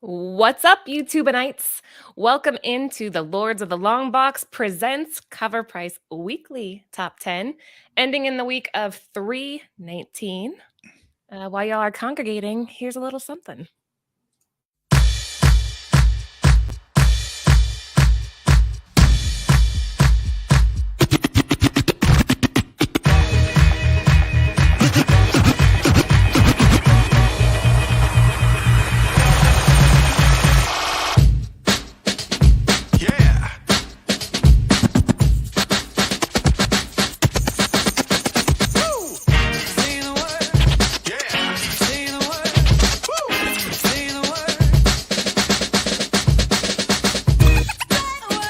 What's up, YouTubeites? Welcome into the Lords of the Long Box presents CovrPrice Weekly Top 10, ending in the week of 3/19. While y'all are congregating, here's a little something. Yeah. Woo! Say the word. Yeah. Say the word. Woo! Say the word. Say the word.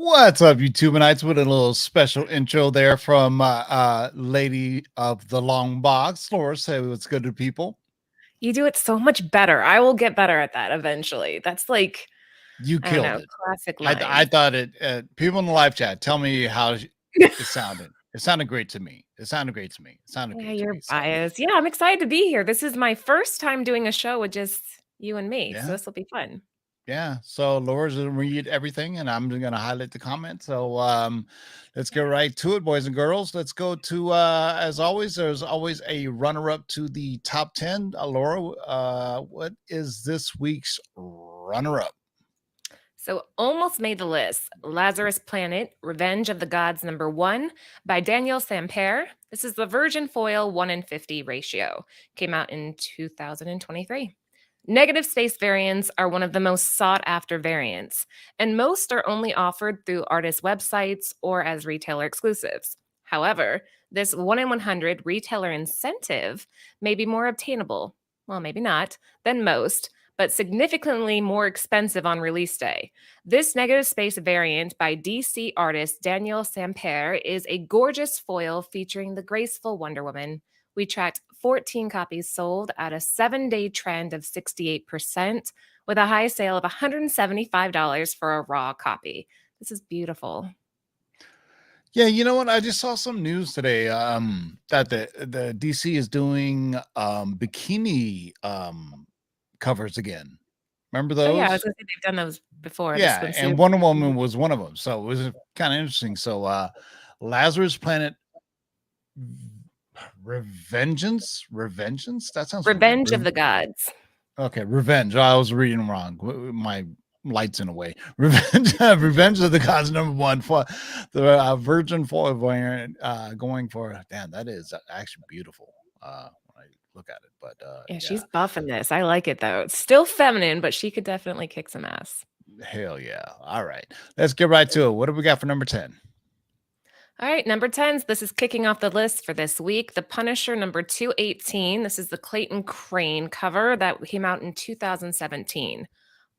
What's up, YouTubeites? With a little special intro there from Lady of the Long Box. Laura, say what's good to people. You do it so much better. I will get better at that eventually. That's like, You I don't killed know, it. classic I line. thought it. People in the live chat, tell me how it sounded. It sounded great to me. It sounded great to me. It sounded Yeah, great to you're me. So biased. Yeah, I'm excited to be here. This is my first time doing a show with just you and me, so yeah, this will be fun. yeah. So Laura's gonna read everything, and I'm gonna highlight the comments. So let's get right to it, boys and girls. Let's go to as always. There's always a runner-up to the top 10. Laura, what is this week's runner-up? So almost made the list. Lazarus Planet, Revenge of the Gods #1 by Daniel Sampere. This is the virgin foil 1 in 50 ratio. Came out in 2023. Negative space variants are one of the most sought after variants, and most are only offered through artist websites or as retailer exclusives. However, this 1 in 100 retailer incentive may be more obtainable, well, maybe not, than most, but significantly more expensive on release day. This negative space variant by DC artist Daniel Sampere is a gorgeous foil featuring the graceful Wonder Woman. We tracked 14 copies sold at a 7-day trend of 68%, with a high sale of $175 for a raw copy. This is beautiful. Yeah, you know what? I just saw some news today that the DC is doing bikini covers again. Remember Oh, yeah, I was those? gonna say they've done those before, the Yeah, swimsuit. and Wonder Woman was one of them. So it was kind of interesting. So Lazarus Planet Revengeance? That sounds weird. Revenge of the Gods. Okay, Revenge. I was reading wrong. My lights in a way. Revenge of the Gods #1 for the Virgin foil variant. Going for damn, that is actually beautiful. When I look at it, but Yeah, yeah, she's buff in this. I like it though. It's still feminine, but she could definitely kick some ass. hell yeah. All right, let's get right to it. What do we got for number 10? All right, number 10. This is kicking off the list for this week. The Punisher number 218. This is the Clayton Crane cover that came out in 2017.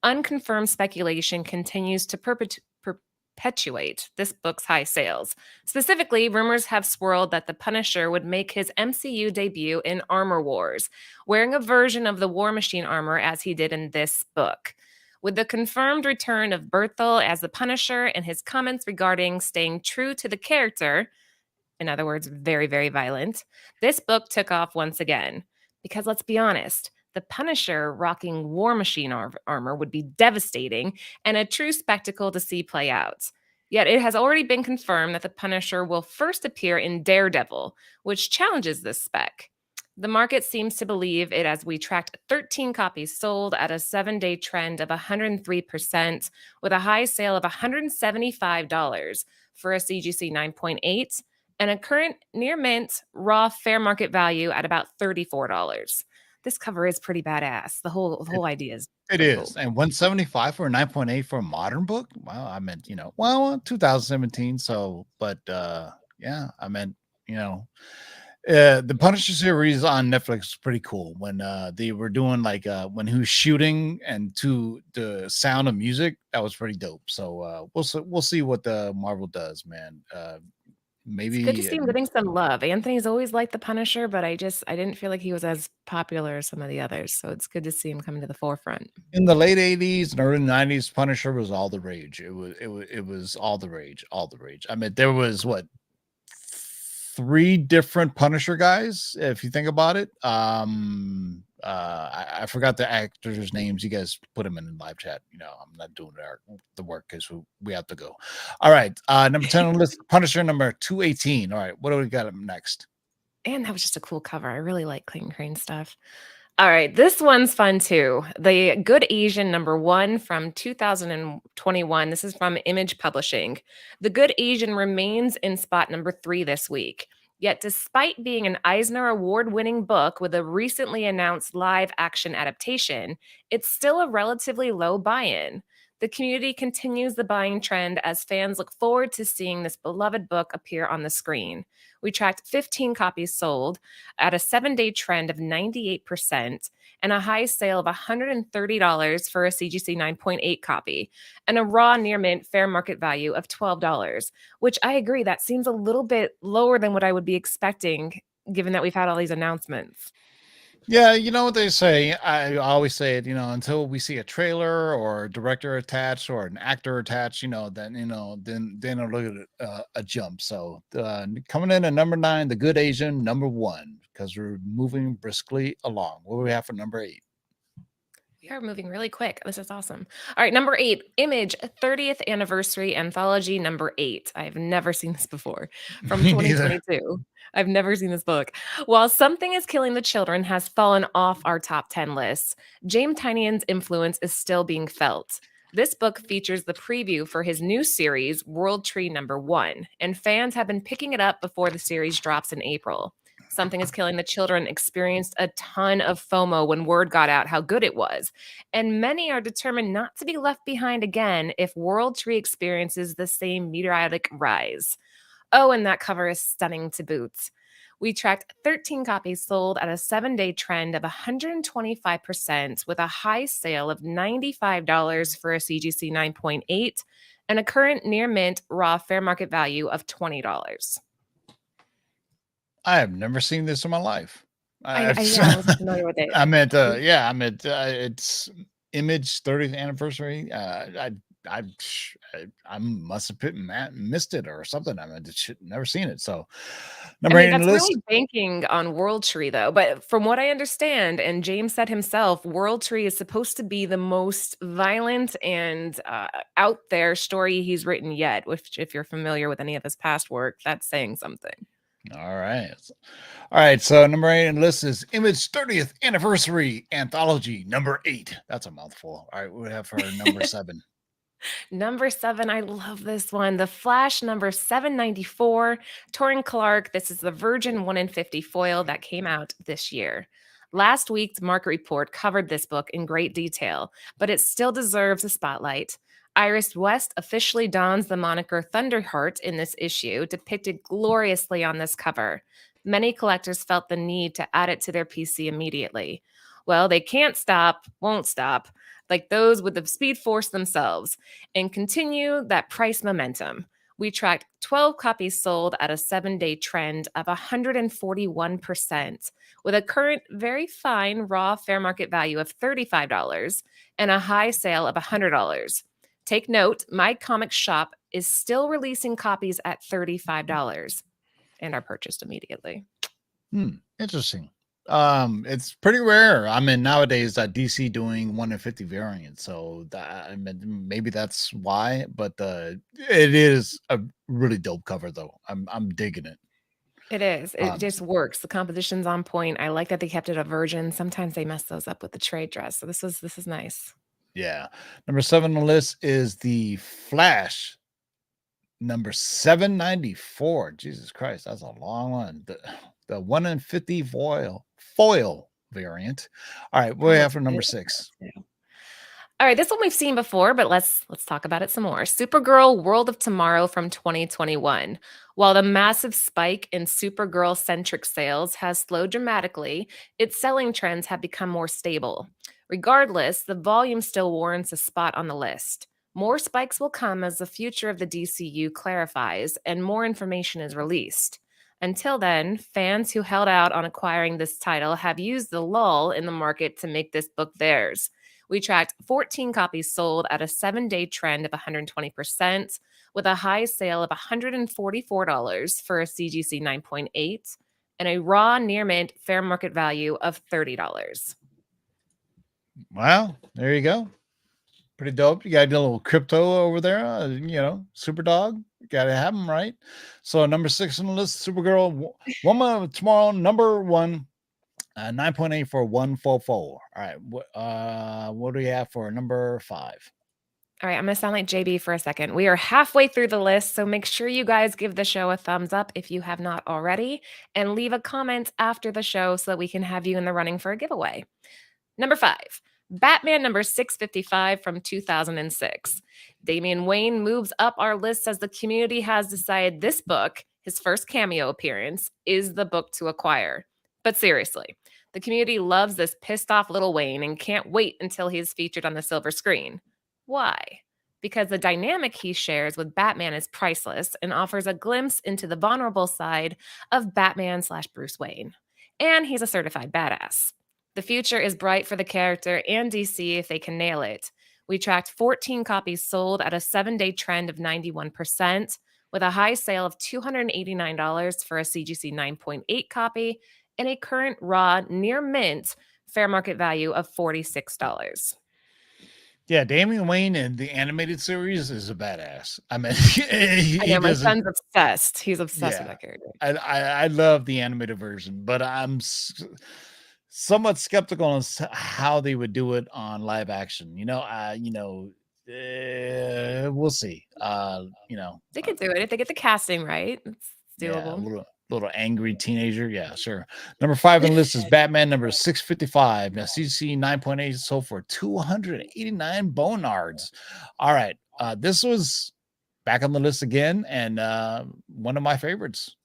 Unconfirmed speculation continues to perpetuate this book's high sales. Specifically, rumors have swirled that the Punisher would make his MCU debut in Armor Wars, wearing a version of the War Machine armor as he did in this book. With the confirmed return of Berthel as the Punisher and his comments regarding staying true to the character, in other words, very, very violent, this book took off once again. Because let's be honest, the Punisher rocking War Machine armor would be devastating and a true spectacle to see play out. Yet it has already been confirmed that the Punisher will first appear in Daredevil, which challenges this spec. The market seems to believe it as we tracked 13 copies sold at a 7-day trend of 103%, with a high sale of $175 for a CGC 9.8 and a current near mint raw fair market value at about $34. This cover is pretty badass. The whole idea is It pretty cool. is, and 175 for a 9.8 for a modern book. Wow, I meant well 2017. So, but yeah, I meant you know the Punisher series on Netflix is pretty cool. When they were doing like when he was shooting and to the sound of music, that was pretty dope. So we'll see what the Marvel does, man. It's good to Maybe see him getting some love. Anthony's always liked the Punisher, but I didn't feel like he was as popular as some of the others. So it's good to see him coming to the forefront. in the late 80s and early 90s, Punisher was all the rage. It was all the rage, all the rage. I mean, there was what three different Punisher guys, if you think about it. I forgot the actors' names. You guys put them in the live chat. I'm not doing the work because we have to go. All right. Number 10 on the list, Punisher number 218. All right. What do we got up next? And that was just a cool cover. I really like Clayton Crane stuff. All right, this one's fun too. The Good Asian #1 from 2021. This is from Image Publishing. The Good Asian remains in spot number 3 this week. Yet, despite being an Eisner Award winning book with a recently announced live action adaptation, it's still a relatively low buy in. The community continues the buying trend as fans look forward to seeing this beloved book appear on the screen. We tracked 15 copies sold at a 7-day trend of 98% and a high sale of $130 for a CGC 9.8 copy and a raw near mint fair market value of $12, which I agree that seems a little bit lower than what I would be expecting given that we've had all these announcements. Yeah, you know what they say. I always say it. Until we see a trailer or a director attached or an actor attached, then I'll look at a jump. So coming in at number 9, the Good Asian #1, because we're moving briskly along. What do we have for number 8? We are moving really quick. This is awesome. All right, number 8, Image 30th Anniversary Anthology number 8. I've never seen this before. From Me neither. 2022. I've never seen this book. While Something is Killing the Children has fallen off our top 10 lists, James Tynion's influence is still being felt. This book features the preview for his new series, World Tree #1, and fans have been picking it up before the series drops in April. Something is Killing the Children experienced a ton of FOMO when word got out how good it was, and many are determined not to be left behind again if World Tree experiences the same meteoric rise. Oh, and that cover is stunning to boot. We tracked 13 copies sold at a 7-day trend of 125% with a high sale of $95 for a CGC 9.8 and a current near mint raw fair market value of $20. I have never seen this in my life. Yeah, I wasn't familiar with it. I meant, yeah, I meant it's Image 30th anniversary. I, I must have missed it or something. I mean, never seen it. So, I number mean, 8 on that's the list. really banking on World Tree, though. But from what I understand, and James said himself, World Tree is supposed to be the most violent and out there story he's written yet. Which, if you're familiar with any of his past work, that's saying something. All right. All right. So number 8 on the list is Image 30th Anniversary Anthology number 8. That's a mouthful. All right. We have for number 7. Number 7, I love this one. The Flash number 794, Torrin Clark. This is the Virgin 1 in 50 foil that came out this year. Last week's market report covered this book in great detail, but it still deserves a spotlight. Iris West officially dons the moniker Thunderheart in this issue, depicted gloriously on this cover. Many collectors felt the need to add it to their PC immediately. Well, they can't stop, won't stop, like those with the Speed Force themselves, and continue that price momentum. We tracked 12 copies sold at a 7-day trend of 141%, with a current very fine raw fair market value of $35 and a high sale of $100. Take note, my comic shop is still releasing copies at $35 and are purchased immediately. Interesting. It's pretty rare. I mean, nowadays DC doing 1 in 50 variants, so that, I mean, maybe that's why. But it is a really dope cover, though. I'm digging it. It is. It Um, just works. The composition's on point. I like that they kept it a virgin. Sometimes they mess those up with the trade dress. So this is nice. yeah. Number 7 on the list is the Flash number 794. Jesus Christ, that's a long one. The 1 in 50 foil variant. All right, what do we Oh, have for it number is 6? too. All right, this one we've seen before, but let's talk about it some more. Supergirl World of Tomorrow from 2021. While the massive spike in Supergirl centric sales has slowed dramatically, its selling trends have become more stable. Regardless, the volume still warrants a spot on the list. More spikes will come as the future of the DCU clarifies and more information is released. Until then, fans who held out on acquiring this title have used the lull in the market to make this book theirs. We tracked 14 copies sold at a 7-day trend of 120%, with a high sale of $144 for a CGC 9.8 and a raw near mint fair market value of $30. Well, there you go. Pretty dope. You got a little crypto over there, super dog. Got to have them, right? So number 6 on the list, Supergirl, Woman of Tomorrow, number 1, 9.8 for 144. All right, what do we have for number 5? All right, I'm going to sound like JB for a second. We are halfway through the list, so make sure you guys give the show a thumbs up if you have not already, and leave a comment after the show so that we can have you in the running for a giveaway. Number 5, Batman number 655 from 2006. Damian Wayne moves up our list as the community has decided this book, his first cameo appearance, is the book to acquire. But seriously, the community loves this pissed off little Wayne and can't wait until he is featured on the silver screen. Why? Because the dynamic he shares with Batman is priceless and offers a glimpse into the vulnerable side of Batman slash Bruce Wayne. And he's a certified badass. The future is bright for the character and DC if they can nail it. We tracked 14 copies sold at a 7-day trend of 91%, with a high sale of $289 for a CGC 9.8 copy and a current raw near mint fair market value of $46. Yeah, Damian Wayne in the animated series is a badass. I mean, he, I he know my doesn't. son's obsessed. He's obsessed with Yeah, that character. I love the animated version, but I'm somewhat skeptical on how they would do it on live action. We'll see. They could do it if they get the casting right. It's Yeah, a doable. little angry teenager. Yeah, sure. Number 5 on the list is Batman number 655. Now CC 9.8 sold for 289 bonards. All right. This was back on the list again, and one of my favorites.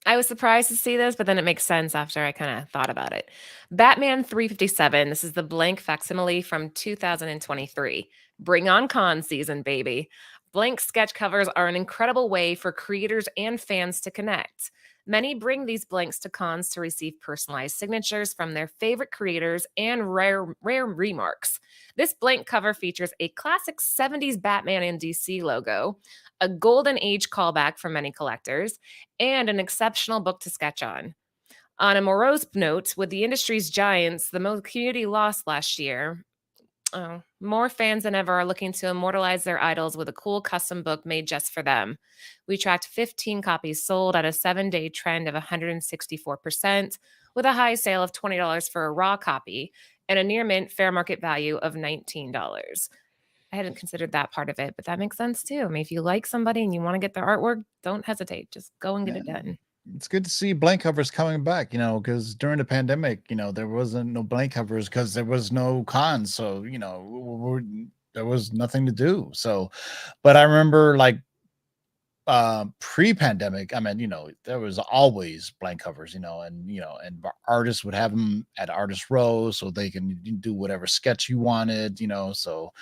I was surprised to see this, but then it makes sense after I kind of thought about it. Batman 357. This is the blank facsimile from 2023. Bring on con season, baby. Blank sketch covers are an incredible way for creators and fans to connect. Many bring these blanks to cons to receive personalized signatures from their favorite creators and rare remarks. This blank cover features a classic 70s Batman and DC logo, a golden age callback for many collectors, and an exceptional book to sketch on. On a morose note, with the industry's giants, the most community lost last year, Oh, more fans than ever are looking to immortalize their idols with a cool custom book made just for them. We tracked 15 copies sold at a 7-day trend of 164%, with a high sale of $20 for a raw copy and a near mint fair market value of $19. I hadn't considered that part of it, but that makes sense too. I mean, if you like somebody and you want to get their artwork, don't hesitate. Just go and get Yeah. it done. It's good to see blank covers coming back, because during the pandemic, there wasn't no blank covers because there was no cons. So, there was nothing to do. So, but I remember like pre-pandemic, I mean, there was always blank covers, and artists would have them at artist row so they can do whatever sketch you wanted, so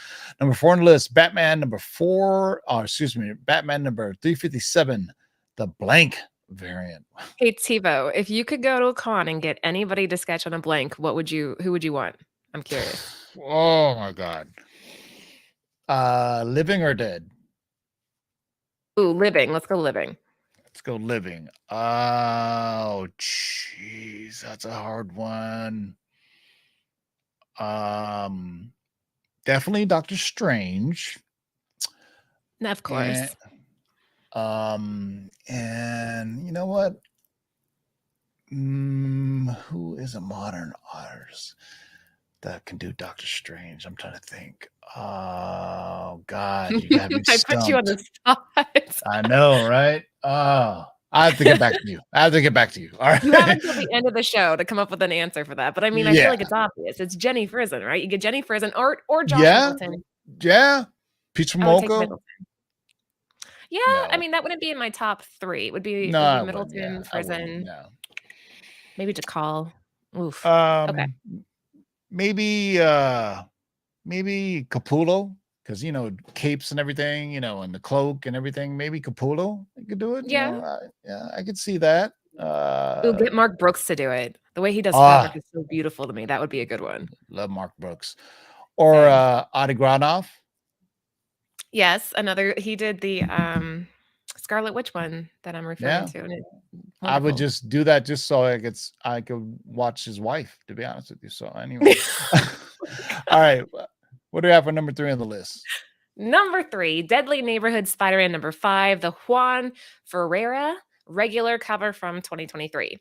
number 4 on the list, Batman number 357, the blank variant. Hey TiVo, if you could go to a con and get anybody to sketch on a blank, who would you want? I'm curious. Oh my god. Living or dead? Ooh, living. Let's go living. Let's go living. Oh, jeez, that's a hard one. Definitely Doctor Strange. Of course. And you know what? Who is a modern artist that can do Doctor Strange? I'm trying to think. Oh God, you got me I put you on the spot. I know, right? Oh, I have to get back to you. All right. You have until the end of the show to come up with an answer for that. But I mean, I feel like it's obvious. It's Jenny Frison, right? You get Jenny Frison or Josh Middleton. Yeah. Peach I would take Momoko. Middleton. Yeah, No. I mean that wouldn't be in my top 3. It would be, No, Middleton, Frison, no. maybe DeCall. Oof. Okay. Maybe Capullo, because capes and everything, and the cloak and everything. Maybe Capullo could do it. Yeah. I could see that. Ooh, get Mark Brooks to do it. The way he does fabric is so beautiful to me. That would be a good one. Love Mark Brooks. Or Adi Granov. Yes, he did the Scarlet Witch one that I'm referring to. And I would just do that just so I could watch his wife, to be honest with you. So anyway. All right. What do we have for number 3 on the list? Number 3, Deadly Neighborhood Spider-Man number 5, the Juan Ferreira regular cover from 2023.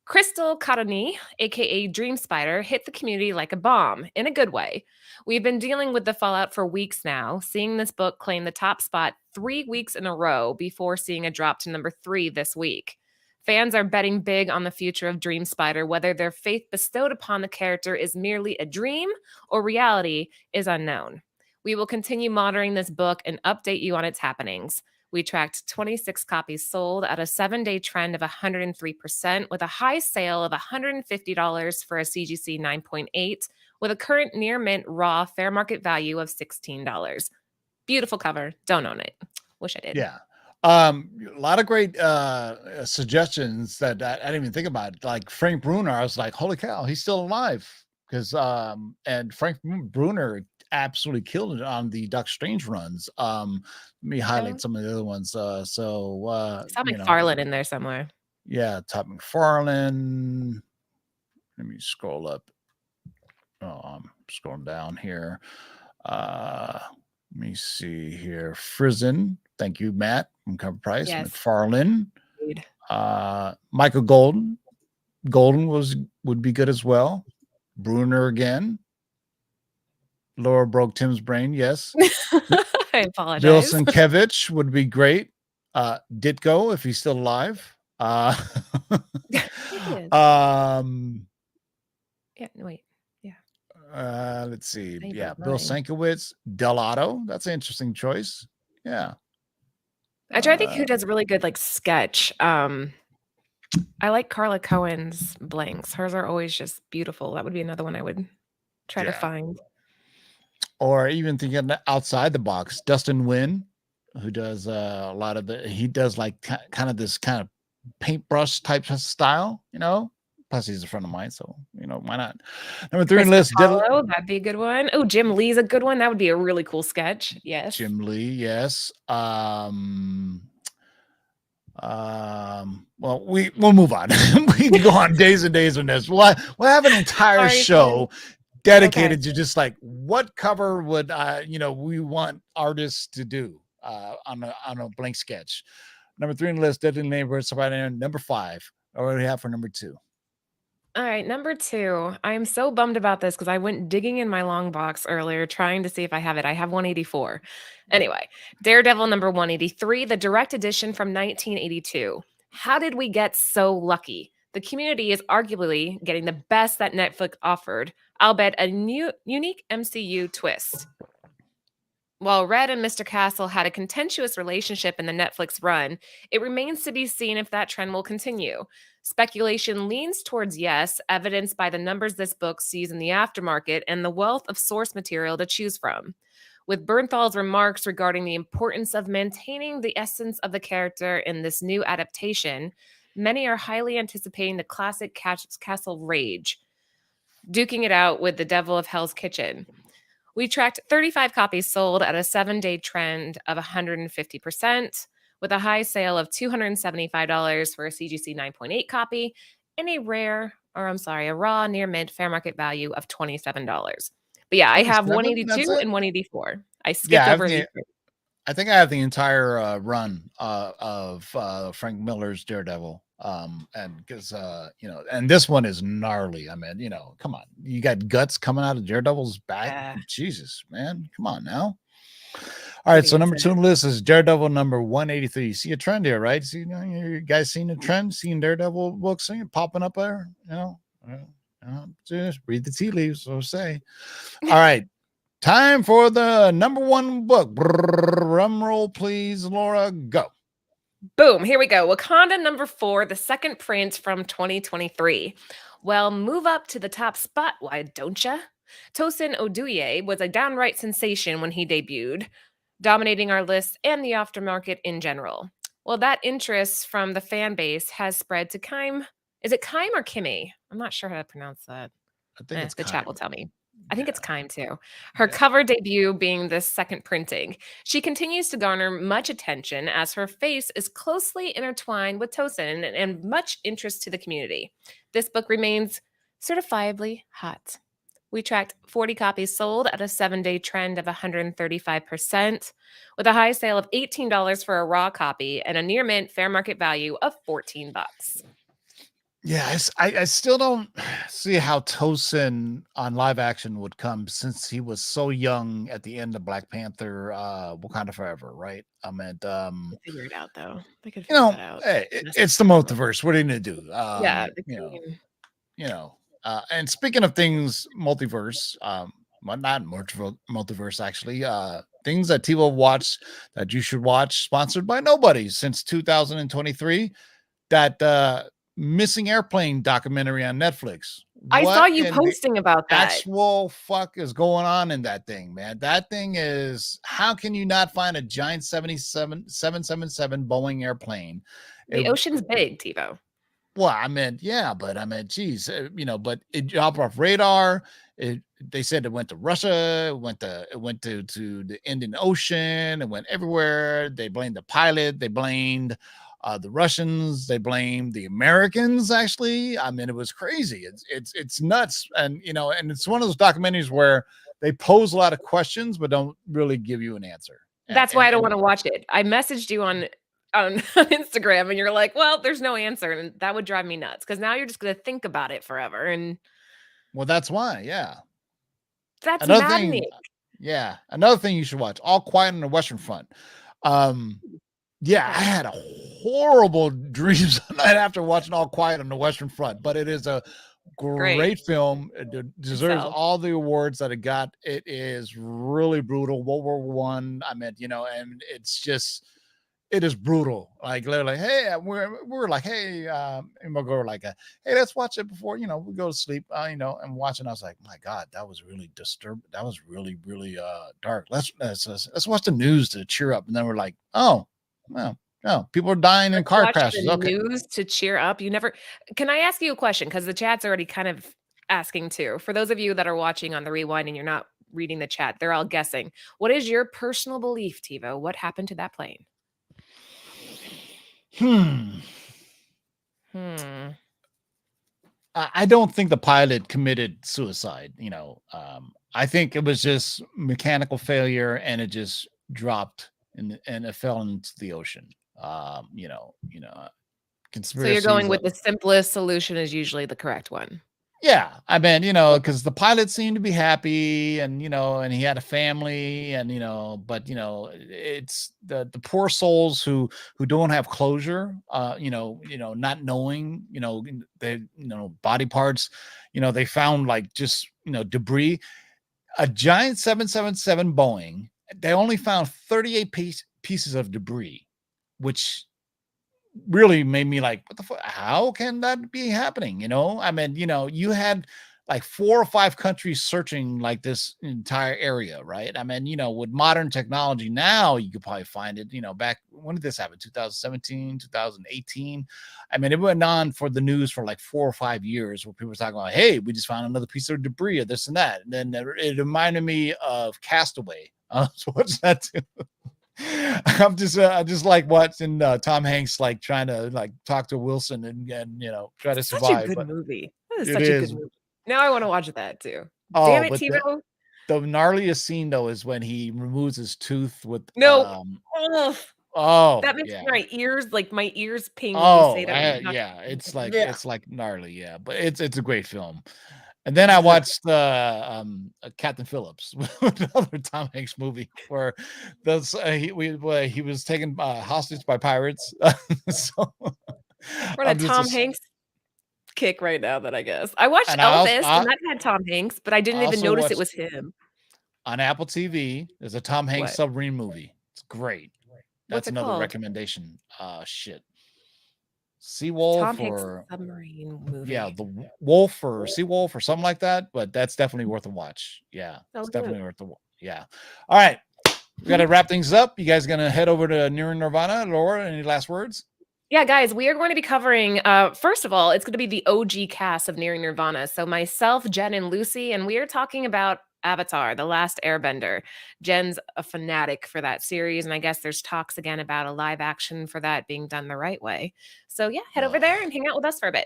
Crystal Caroni, aka Dream Spider, hit the community like a bomb, in a good way. We've been dealing with the fallout for weeks now, seeing this book claim the top spot 3 weeks in a row before seeing a drop to number 3 this week. Fans are betting big on the future of Dream Spider, whether their faith bestowed upon the character is merely a dream or reality is unknown. We will continue monitoring this book and update you on its happenings. We tracked 26 copies sold at a 7-day trend of 103%, with a high sale of $150 for a CGC 9.8, with a current near mint raw fair market value of $16. Beautiful cover. Don't own it. Wish I did. Yeah. A lot of great suggestions that I didn't even think about. Like Frank Bruner, I was like, holy cow, he's still alive. Because and Frank Bruner absolutely killed it on the Doctor Strange runs. Let me highlight some of the other ones. Saw McFarlane in there somewhere. Yeah, Todd McFarlane. Let me scroll up. Oh, I'm scrolling down here. Let me see here. Frison. Thank you, Matt from CovrPrice. Yes. McFarlane. Michael Golden. Golden would be good as well. Bruner again. Laura broke Tim's brain. Yes. I apologize. Bill Sienkiewicz would be great. Ditko, if he's still alive. Yeah, wait. Yeah. Let's see. Yeah, Bill Sienkiewicz. Delato. That's an interesting choice. Yeah. I try to think who does really good like sketch. I like Carla Cohen's blanks. Hers are always just beautiful. That would be another one I would try to find. Or even thinking outside the box, Dustin Nguyen, who does a lot of he does like kind of this kind of paintbrush type of style, Plus he's a friend of mine, so why not? Number 3 on the list. That'd be a good one. Oh, Jim Lee's a good one. That would be a really cool sketch. Yes. Jim Lee, yes. Well, we'll move on. We can go on days and days on this. We'll have an entire show dedicated to just like what cover would we want artists to do on a blank sketch. Number 3 on the list, Deadly Neighborhood, Spider-Man. Number 5. What do we have for number 2? All right, number 2. I am so bummed about this because I went digging in my long box earlier trying to see if I have it. I have 184. Anyway, Daredevil number 183, the direct edition from 1982. How did we get so lucky? The community is arguably getting the best that Netflix offered, albeit a new unique MCU twist. While Red and Mr. Castle had a contentious relationship in the Netflix run, it remains to be seen if that trend will continue. Speculation leans towards yes, evidenced by the numbers this book sees in the aftermarket and the wealth of source material to choose from. With Bernthal's remarks regarding the importance of maintaining the essence of the character in this new adaptation, many are highly anticipating the classic Castle rage, duking it out with the Devil of Hell's Kitchen. We tracked 35 copies sold at a 7-day trend of 150%, with a high sale of $275 for a CGC 9.8 copy and a raw near mint fair market value of $27. But yeah, I have 27? That's 182 it? and 184. I Yeah, skipped over these. I think I have the entire run of Frank Miller's Daredevil. And because and this one is gnarly. I mean, come on, you got guts coming out of Daredevil's back. Yeah, Jesus, man, come on now. All right, pretty so number 2 insane. on the list is Daredevil number 183. You see a trend here, right? See, you guys seen a trend, seeing Daredevil books popping up there, just read the tea leaves, so say. All right, time for the number 1 book. Drum roll, please, Laura. Go. Boom, here we go. Wakanda number 4, the second print from 2023. Well, move up to the top spot, why don't ya? Tosin Oduye was a downright sensation when he debuted, dominating our list and the aftermarket in general. Well, that interest from the fan base has spread to Kime. Is it Kime or Kimmy? I'm not sure how to pronounce that. I think it's The chat Kime. will tell me. I think Yeah. it's Kime too. Her Yeah. cover debut being this second printing. She continues to garner much attention as her face is closely intertwined with Tosin and much interest to the community. This book remains certifiably hot. We tracked 40 copies sold at a 7-day trend of 135%, with a high sale of $18 for a raw copy and a near mint fair market value of $14. Yeah, I still don't see how Tosin on live action would come since he was so young at the end of Black Panther, Wakanda Forever, right? I meant, Figure it out though. They could figure that out. hey, That's it's the multiverse. What are you gonna do? yeah, And speaking of things multiverse, well, not multiverse actually, things that TiVo watched that you should watch, sponsored by nobody since 2023. That missing airplane documentary on Netflix. I saw What you in the posting about that. actual fuck is going on in that thing, man? That thing is, how can you not find a giant 777 Boeing airplane? It, The ocean's big, TiVo. well, but geez, but it dropped off radar. They said it went to Russia, it went to the Indian Ocean, it went everywhere. They blamed the pilot, they blamed the Russians, they blamed the Americans. Actually, it was crazy. It's nuts, and and it's one of those documentaries where they pose a lot of questions but don't really give you an answer. That's why I don't wanna watch it. I messaged you on Instagram, and you're like, "Well, there's no answer," and that would drive me nuts because now you're just gonna think about it forever, and Well, that's why, yeah. that's Another thing, maddening. yeah, another thing you should watch, All Quiet on the Western Front. Um, yeah, I Okay, had a horrible dreams the night after watching All Quiet on the Western Front, but it is a great. great film. It Good deserves sell. all the awards that it got. It is really brutal. World War One. And it's just, it is brutal. Like literally, hey, we're like, hey, and we'll go like, hey, let's watch it before we go to sleep. And watching. I was like, my God, that was really disturbing. That was really really dark. Let's watch the news to cheer up. And then we're like, oh, well, no, people are dying in car Watch crashes. the Okay. news to cheer up. You never Can I ask you a question? Because the chat's already kind of asking too. For those of you that are watching on the rewind and you're not reading the chat, they're all guessing. What is your personal belief, TiVo? What happened to that plane? Hmm. Hmm. I I don't think the pilot committed suicide. I think it was just mechanical failure, and it just dropped and it fell into the ocean. So you're going Conspiracies. with the simplest solution is usually the correct one. Yeah, I mean, because the pilot seemed to be happy, and he had a family, but it's the poor souls who don't have closure, not knowing, they, body parts, they found like just debris, a giant 777 Boeing. They only found 38 pieces of debris, which really made me like, what the fuck? How can that be happening? I mean, you had like 4 or 5 countries searching like this entire area, right? I mean, with modern technology now, you could probably find it, back when did this happen? 2017, 2018. I mean, it went on for the news for like 4 or 5 years where people were talking about, hey, we just found another piece of debris or this and that. And then it reminded me of Castaway. So what's that too? I just like watching Tom Hanks like trying to like talk to Wilson and try to Such a survive. good But movie. That is it such a is. good movie. Now I want to watch that too. Oh, Damn it, but TiVo. the gnarliest scene though is when he removes his tooth with No. Ugh. oh That makes yeah. my ears ping when you Oh say that. yeah, it's Yeah. like gnarly, yeah, but it's a great film. And then I watched Captain Phillips, another Tom Hanks movie where he was taken hostage by pirates. So We're on a I'm just Tom Hanks kick right now. That I guess I watched and Elvis, and that had Tom Hanks, but I I didn't even also notice it watched was him. on Apple TV. There's a Tom Hanks What? submarine movie. It's great. What's That's it another called? recommendation. Shit. Tom Seawolf Hanks or submarine movie. yeah, the Wolf or Seawolf or something like that. But that's definitely worth a watch. Yeah, I'll it's do it. definitely worth a watch. Yeah. All right. We got to wrap things up. You guys gonna head over to Near Nirvana? Laura, any last words? Yeah, guys, we are going to be covering, first of all, it's going to be the OG cast of Nearing Nirvana. So myself, Jen, and Lucy, and we are talking about Avatar, The Last Airbender. Jen's a fanatic for that series, and I guess there's talks again about a live action for that being done the right way. So yeah, head over there and hang out with us for a bit.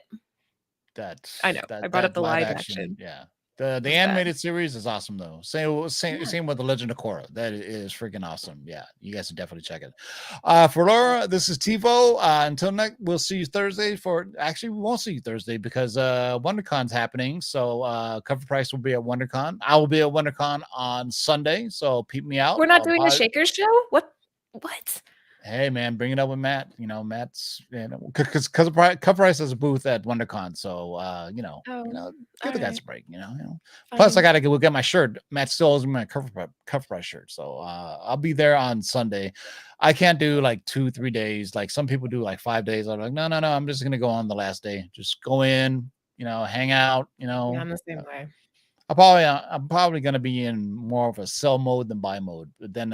I know, I brought up the live action. Yeah. The It's bad. animated series is awesome though. Same with the Legend of Korra. That is freaking awesome. Yeah, you guys should definitely check it. For Laura, this is TiVo. Until next, we'll see you Thursday. Actually, we won't see you Thursday because WonderCon's happening. So CovrPrice will be at WonderCon. I will be at WonderCon on Sunday. So peep me out. We're not doing a Shakers show? What? Hey man, bring it up with Matt. Matt's because CovrPrice has a booth at WonderCon, so give the guys a break. Plus, I gotta go get my shirt. Matt still owes me my CovrPrice shirt, so I'll be there on Sunday. I can't do like 2-3 days. Like some people do like 5 days. I'm like, no. I'm just gonna go on the last day. Just go in, hang out. Yeah, I'm the same way. I'm probably going to be in more of a sell mode than buy mode. But then,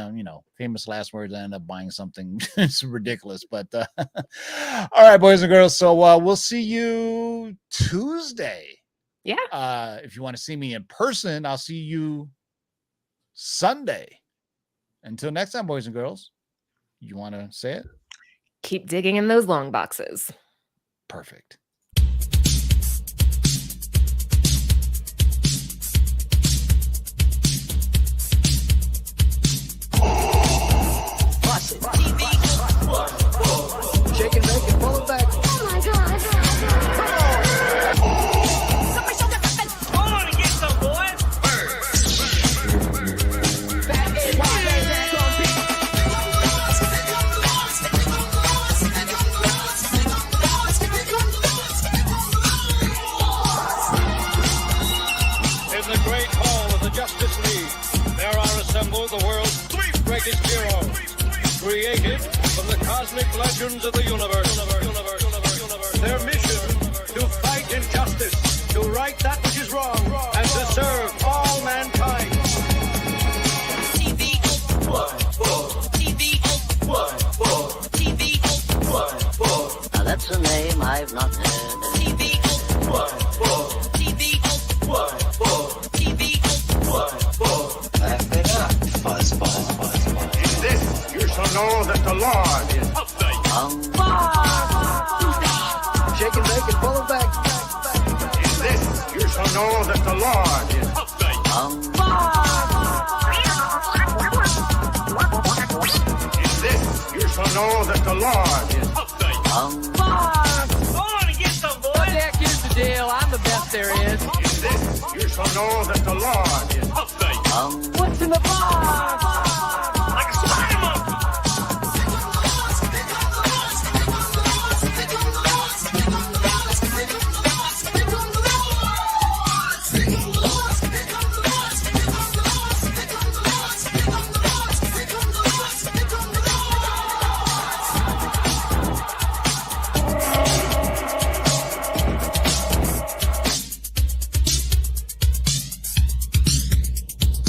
famous last words, I end up buying something. It's ridiculous. But all right, boys and girls. So we'll see you Tuesday. Yeah. If you want to see me in person, I'll see you Sunday. Until next time, boys and girls. You want to say it? Keep digging in those long boxes. Perfect. Shake and bake and pull it back. Oh my god. Hold on and get some, boys. In the great hall of the Justice League, there are assembled the world's 3 greatest heroes, created from the cosmic legends of the universe. Their mission, to fight injustice, to right that which is wrong, and to serve all mankind. Now that's a name I've not heard. Laugh it up. Buzz, buzz, buzz, buzz. In this you shall know that the Lord is Um, Shake and bake and pull it back. In this know that the Lord is in this you shall know that the Lord is Go on and get some, boys. Jack, here's the deal. I'm the best there is. in this you shall know that the Lord is What's in the box?